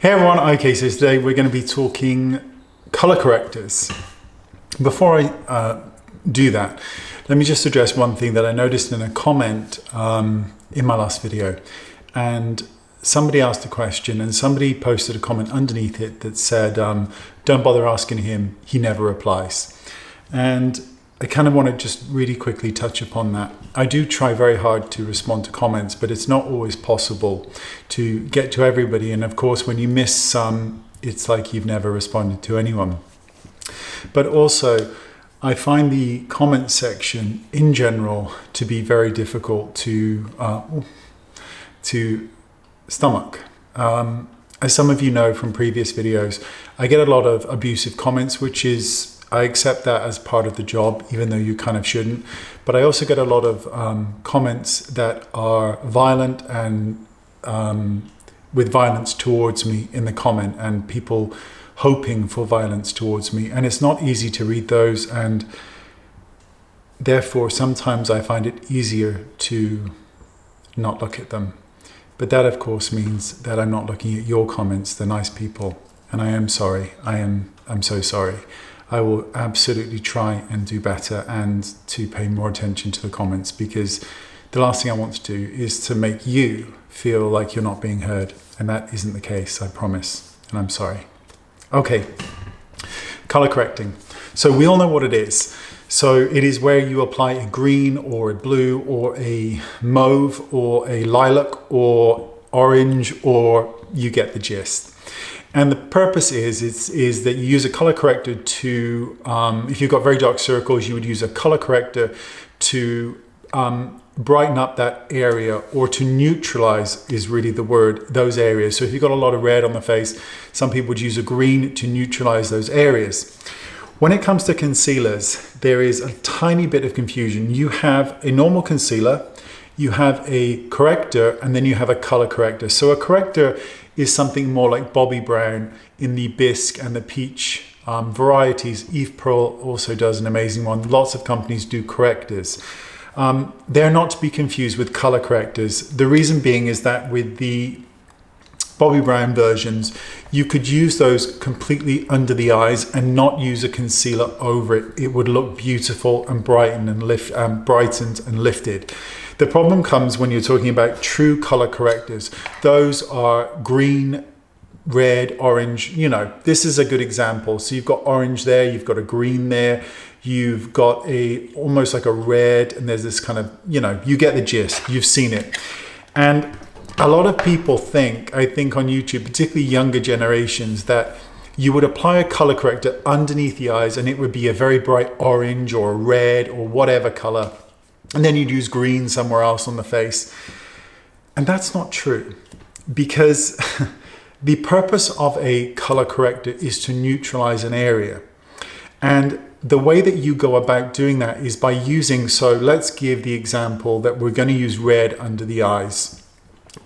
Hey everyone, okay, so today we're going to be talking color correctors. Before I do that, let me just address one thing that I noticed in a comment in my last video. And somebody asked a question and somebody posted a comment underneath it that said, don't bother asking him, he never replies. And I kind of want to just really quickly touch upon that. I do try very hard to respond to comments, but it's not always possible to get to everybody. And of course, when you miss some, it's like you've never responded to anyone. But also, I find the comment section in general to be very difficult to stomach. As some of you know from previous videos, I get a lot of abusive comments, which is, I accept that as part of the job, even though you kind of shouldn't. But I also get a lot of comments that are violent and with violence towards me in the comment, and people hoping for violence towards me. And it's not easy to read those, and therefore sometimes I find it easier to not look at them. But that of course means that I'm not looking at your comments, the nice people. And I am sorry. I'm so sorry. I will absolutely try and do better and to pay more attention to the comments, because the last thing I want to do is to make you feel like you're not being heard. And that isn't the case, I promise. And I'm sorry. Okay, color correcting. So we all know what it is. So it is where you apply a green or a blue or a mauve or a lilac or orange, or you get the gist. And the purpose is that you use a color corrector to, if you've got very dark circles, you would use a color corrector to brighten up that area, or to neutralize is really the word, those areas. So if you've got a lot of red on the face, some people would use a green to neutralize those areas. When it comes to concealers, there is a tiny bit of confusion. You have a normal concealer, you have a corrector, and then you have a color corrector. So a corrector is something more like Bobbi Brown in the bisque and the peach varieties. Eve Pearl also does an amazing one. Lots of companies do correctors. They're not to be confused with color correctors. The reason being is that with the Bobbi Brown versions, you could use those completely under the eyes and not use a concealer over it. It would look beautiful and brightened and lifted. The problem comes when you're talking about true color correctors. Those are green, red, orange. You know, this is a good example. So you've got orange there, you've got a green there, you've got a almost like a red, and there's this kind of, you know, you get the gist, you've seen it. And a lot of people think, I think on YouTube, particularly younger generations, that you would apply a color corrector underneath the eyes and it would be a very bright orange or red or whatever color. And then you'd use green somewhere else on the face. And that's not true, because the purpose of a color corrector is to neutralize an area. And the way that you go about doing that is by using, so let's give the example that we're going to use red under the eyes,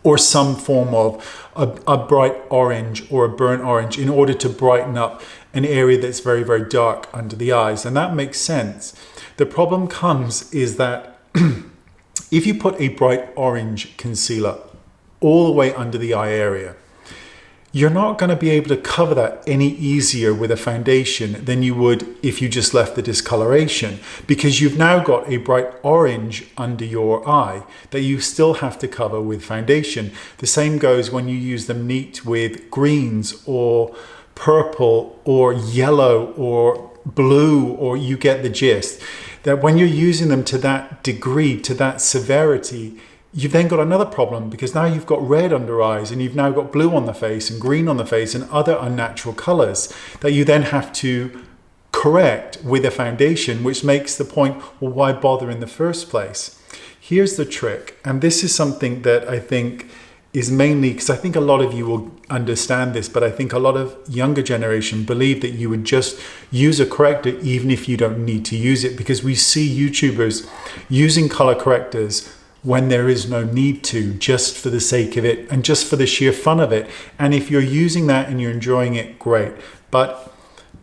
or some form of a bright orange or a burnt orange, in order to brighten up an area that's very, very dark under the eyes. And that makes sense. The problem comes is that if you put a bright orange concealer all the way under the eye area, you're not going to be able to cover that any easier with a foundation than you would if you just left the discoloration, because you've now got a bright orange under your eye that you still have to cover with foundation. The same goes when you use them neat with greens or purple or yellow or blue, or you get the gist. That when you're using them to that degree, to that severity, you've then got another problem, because now you've got red under eyes, and you've now got blue on the face and green on the face and other unnatural colors that you then have to correct with a foundation, which makes the point, well, why bother in the first place? Here's the trick, and this is something that I think is mainly, because I think a lot of you will understand this, but I think a lot of younger generation believe that you would just use a corrector even if you don't need to use it, because we see YouTubers using color correctors when there is no need to, just for the sake of it and just for the sheer fun of it. And if you're using that and you're enjoying it, great. But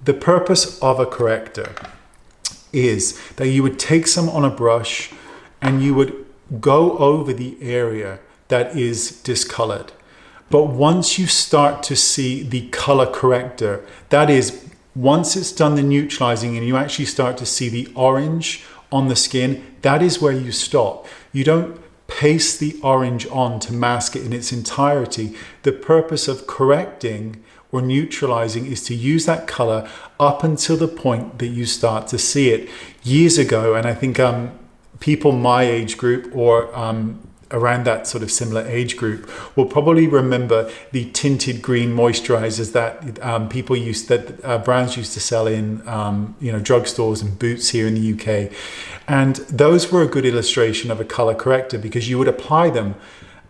the purpose of a corrector is that you would take some on a brush and you would go over the area that is discolored. But once you start to see the color corrector, that is, once it's done the neutralizing and you actually start to see the orange on the skin, that is where you stop. You don't paste the orange on to mask it in its entirety. The purpose of correcting or neutralizing is to use that color up until the point that you start to see it. Years ago, and I think people my age group or around that sort of similar age group will probably remember the tinted green moisturizers that people used, that brands used to sell in drugstores and Boots here in the UK. And those were a good illustration of a color corrector, because you would apply them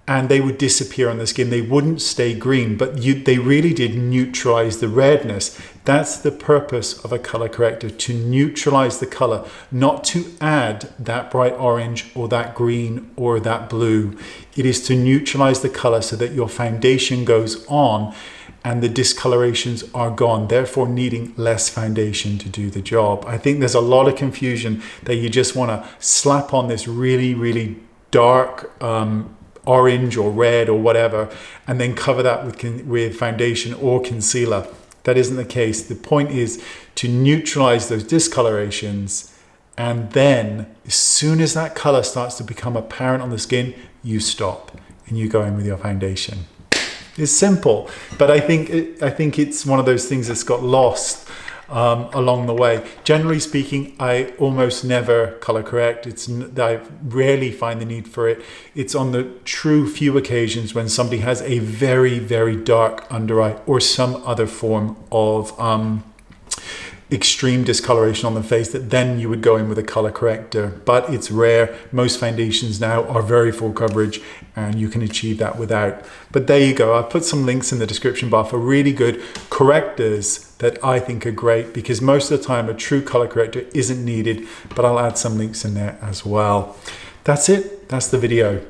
and they would disappear on the skin. They wouldn't stay green, but they really did neutralize the redness. That's the purpose of a color corrector, to neutralize the color, not to add that bright orange or that green or that blue. It is to neutralize the color so that your foundation goes on and the discolorations are gone, therefore needing less foundation to do the job. I think there's a lot of confusion that you just want to slap on this really, really dark orange or red or whatever, and then cover that with foundation or concealer. That isn't the case. The point is to neutralize those discolorations, and then as soon as that color starts to become apparent on the skin, you stop and you go in with your foundation. It's simple, but I think it's one of those things that's got lost along the way. Generally speaking, I almost never color correct. I rarely find the need for it. It's on the true few occasions when somebody has a very, very dark under eye or some other form of extreme discoloration on the face, that then you would go in with a color corrector. But it's rare. Most foundations now are very full coverage and you can achieve that without. But there you go. I'll put some links in the description bar for really good correctors that I think are great, because most of the time a true color corrector isn't needed, but I'll add some links in there as well. That's it. That's the video.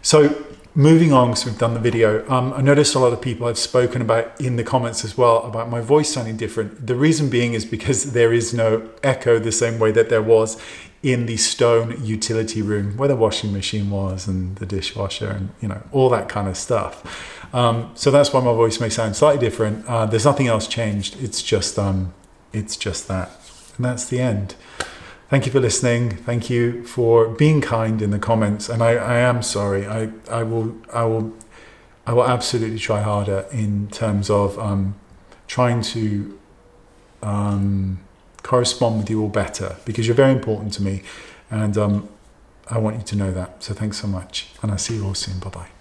So moving on, because we've done the video, I noticed a lot of people have spoken about in the comments as well about my voice sounding different. The reason being is because there is no echo the same way that there was in the stone utility room where the washing machine was and the dishwasher and all that kind of stuff. So that's why my voice may sound slightly different. There's nothing else changed. It's just that, and that's the end. Thank you for listening. Thank you for being kind in the comments. And I am sorry. I will absolutely try harder in terms of trying to correspond with you all better, because you're very important to me, and I want you to know that. So thanks so much, and I'll see you all soon. Bye bye.